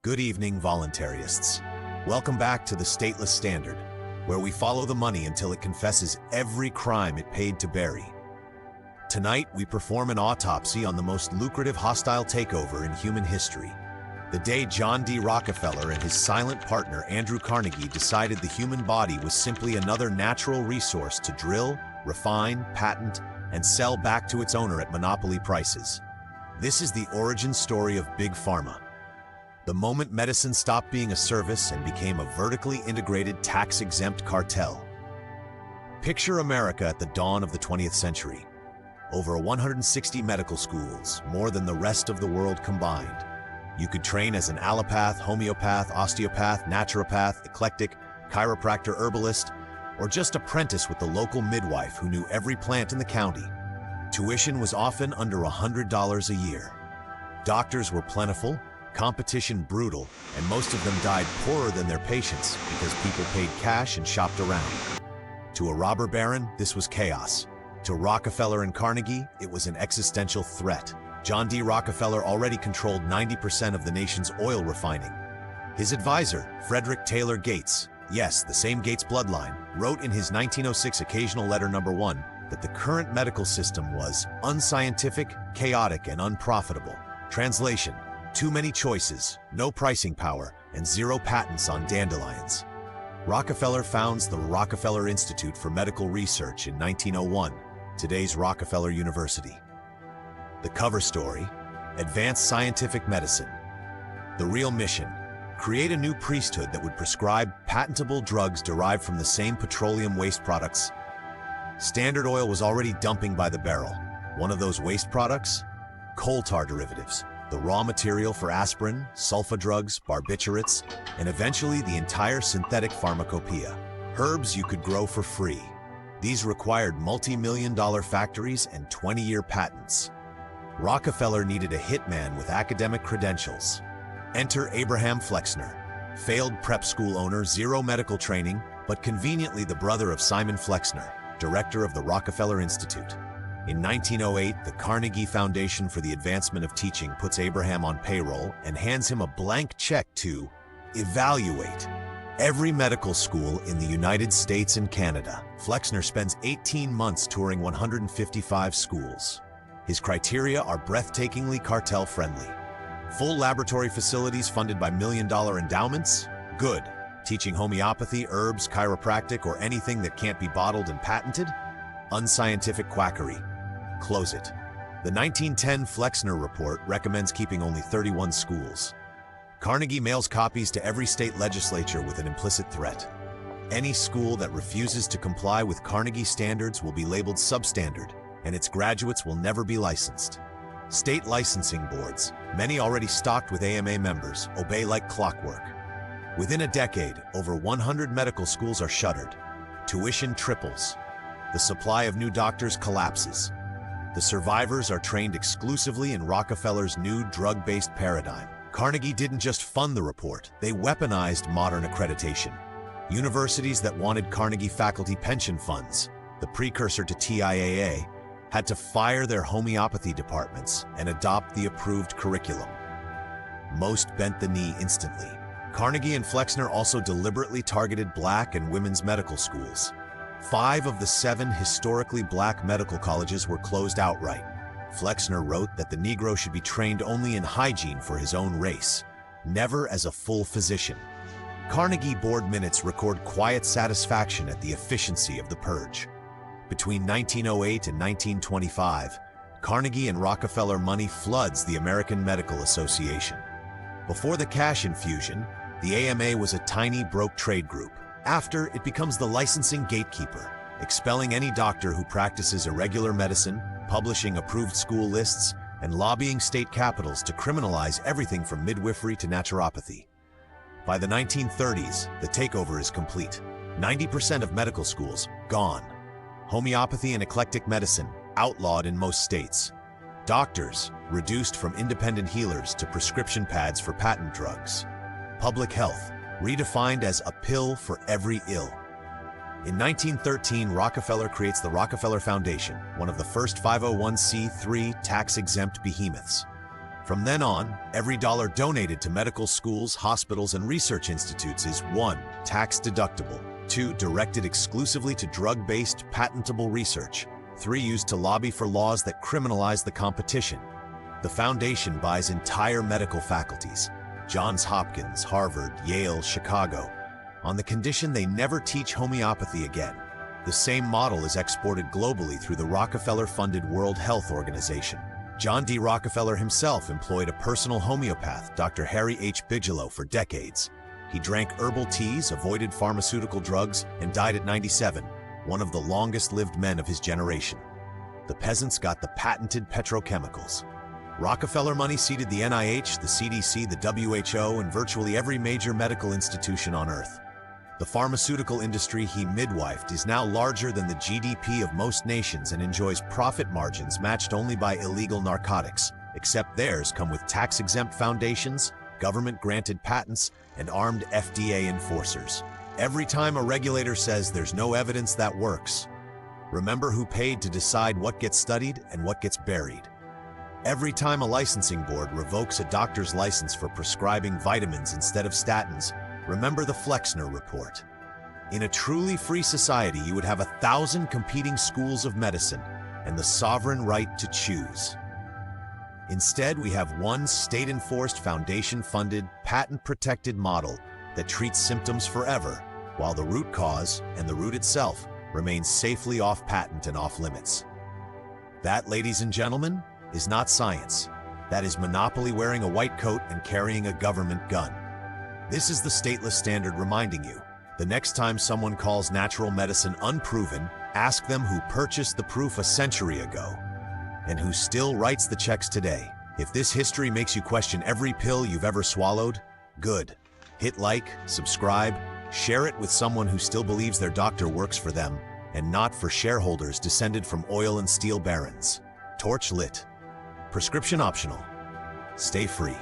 Good evening, voluntarists. Welcome back to the Stateless Standard, where we follow the money until it confesses every crime it paid to bury. Tonight, we perform an autopsy on the most lucrative hostile takeover in human history. The day John D. Rockefeller and his silent partner Andrew Carnegie decided the human body was simply another natural resource to drill, refine, patent, and sell back to its owner at monopoly prices. This is the origin story of Big Pharma. The moment medicine stopped being a service and became a vertically integrated tax-exempt cartel. Picture America at the dawn of the 20th century. Over 160 medical schools, more than the rest of the world combined. You could train as an allopath, homeopath, osteopath, naturopath, eclectic, chiropractor, herbalist, or just apprentice with the local midwife who knew every plant in the county. Tuition was often under $100 a year. Doctors were plentiful, competition brutal, and most of them died poorer than their patients because people paid cash and shopped around. To a robber baron, this was chaos. To Rockefeller and Carnegie, it was an existential threat. John D. Rockefeller already controlled 90% of the nation's oil refining. His advisor, Frederick Taylor Gates, yes, the same Gates bloodline, wrote in his 1906 Occasional Letter No. 1 that the current medical system was unscientific, chaotic, and unprofitable. Translation: too many choices, no pricing power, and zero patents on dandelions. Rockefeller founds the Rockefeller Institute for Medical Research in 1901, today's Rockefeller University. The cover story: advance scientific medicine. The real mission: create a new priesthood that would prescribe patentable drugs derived from the same petroleum waste products. Standard Oil was already dumping by the barrel. One of those waste products? Coal tar derivatives, the raw material for aspirin, sulfa drugs, barbiturates, and eventually the entire synthetic pharmacopoeia. Herbs you could grow for free. These required multi-million-dollar factories and 20-year patents. Rockefeller needed a hitman with academic credentials. Enter Abraham Flexner, failed prep school owner, zero medical training, but conveniently the brother of Simon Flexner, director of the Rockefeller Institute. In 1908, the Carnegie Foundation for the Advancement of Teaching puts Abraham on payroll and hands him a blank check to evaluate every medical school in the United States and Canada. Flexner spends 18 months touring 155 schools. His criteria are breathtakingly cartel-friendly. Full laboratory facilities funded by million-dollar endowments? Good. Teaching homeopathy, herbs, chiropractic, or anything that can't be bottled and patented? Unscientific quackery. Close it. The 1910 Flexner Report recommends keeping only 31 schools. Carnegie mails copies to every state legislature with an implicit threat. Any school that refuses to comply with Carnegie standards will be labeled substandard, and its graduates will never be licensed. State licensing boards, many already stocked with AMA members, obey like clockwork. Within a decade, over 100 medical schools are shuttered. Tuition triples. The supply of new doctors collapses. The survivors are trained exclusively in Rockefeller's new drug-based paradigm. Carnegie didn't just fund the report, they weaponized modern accreditation. Universities that wanted Carnegie faculty pension funds, the precursor to TIAA, had to fire their homeopathy departments and adopt the approved curriculum. Most bent the knee instantly. Carnegie and Flexner also deliberately targeted black and women's medical schools. 5 of the 7 historically black medical colleges were closed outright. Flexner wrote that the Negro should be trained only in hygiene for his own race, never as a full physician. Carnegie board minutes record quiet satisfaction at the efficiency of the purge. Between 1908 and 1925, Carnegie and Rockefeller money floods the American Medical Association. Before the cash infusion, the AMA was a tiny, broke trade group. After, it becomes the licensing gatekeeper, expelling any doctor who practices irregular medicine, publishing approved school lists, and lobbying state capitals to criminalize everything from midwifery to naturopathy. By the 1930s, the takeover is complete. 90% of medical schools gone. Homeopathy and eclectic medicine outlawed in most states. Doctors reduced from independent healers to prescription pads for patent drugs. Public health redefined as a pill for every ill. In 1913, Rockefeller creates the Rockefeller Foundation, one of the first 501c3 tax-exempt behemoths. From then on, every dollar donated to medical schools, hospitals, and research institutes is 1. Tax-deductible, 2. Directed exclusively to drug-based, patentable research, 3. Used to lobby for laws that criminalize the competition. The foundation buys entire medical faculties, Johns Hopkins, Harvard, Yale, Chicago, on the condition they never teach homeopathy again. The same model is exported globally through the Rockefeller-funded World Health Organization. John D. Rockefeller himself employed a personal homeopath, Dr. Harry H. Bigelow, for decades. He drank herbal teas, avoided pharmaceutical drugs, and died at 97, one of the longest-lived men of his generation. The peasants got the patented petrochemicals. Rockefeller money seeded the NIH, the CDC, the WHO, and virtually every major medical institution on Earth. The pharmaceutical industry he midwifed is now larger than the GDP of most nations and enjoys profit margins matched only by illegal narcotics, except theirs come with tax-exempt foundations, government-granted patents, and armed FDA enforcers. Every time a regulator says there's no evidence that works, remember who paid to decide what gets studied and what gets buried. Every time a licensing board revokes a doctor's license for prescribing vitamins instead of statins, remember the Flexner Report. In a truly free society, you would have 1,000 competing schools of medicine and the sovereign right to choose. Instead, we have one state-enforced, foundation-funded, patent-protected model that treats symptoms forever, while the root cause and the root itself remains safely off patent and off limits. That, ladies and gentlemen, is not science. That is monopoly wearing a white coat and carrying a government gun. This is the Stateless Standard reminding you, the next time someone calls natural medicine unproven, ask them who purchased the proof a century ago and who still writes the checks today. If this history makes you question every pill you've ever swallowed, good. Hit like, subscribe, share it with someone who still believes their doctor works for them and not for shareholders descended from oil and steel barons. Torch lit. Prescription optional. Stay free.